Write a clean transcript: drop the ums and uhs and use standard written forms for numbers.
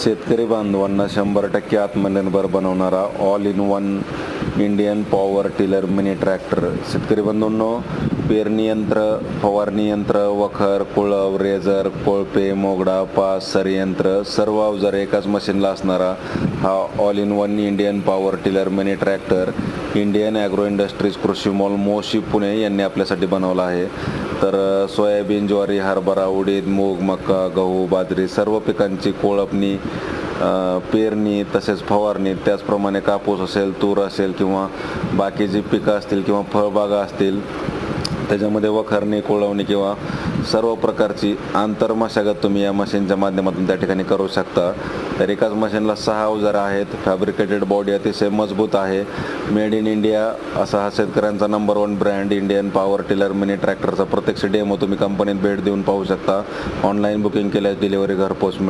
शेतकरी बांधवांना 100% आत्मनिर्भर बनवणारा all in one Indian power tiller mini tractor. शेतकरी बंधूंनो, पेरणी यंत्र, फवारणी यंत्र, वखर, कुळव, रेझर, कोळपे, मोगडा, पास, सरयंत्र सर्व अवजारे एकाच मशीनला असणारा हा all in one Indian power tiller mini tractor Indian agro industries कृषी मॉल मोशी पुणे यांनी आपल्यासाठी बनवला आहे. तर सोयाबीन, ज्वारी, हरभरा, उडीद, मूग, मका, गहू, बाजरी सर्व पिकांची कोळपणी, पेरणी तसेच फवारणी, त्याचप्रमाणे कापूस असेल, तूर असेल किंवा बाकी जी पिकं असतील किंवा फळबागा असतील त्याच्यामध्ये वखरणी, कोळवणी किंवा सर्व प्रकारची आंतरमशागत तुम्ही या मशीनच्या माध्यमातून त्या ठिकाणी करू शकता. तर एकाच मशीनला 6 अवजारं आहेत. फॅब्रिकेटेड बॉडी अतिशय मजबूत आहे. मेड इन इंडिया असा हा शेतकऱ्यांचा number 1 brand Indian power tiller mini ट्रॅक्टरचा प्रत्यक्ष डेमो तुम्ही कंपनीत भेट देऊन पाहू शकता. ऑनलाईन बुकिंग केल्यास डिलिव्हरी घरपोच मिळेल.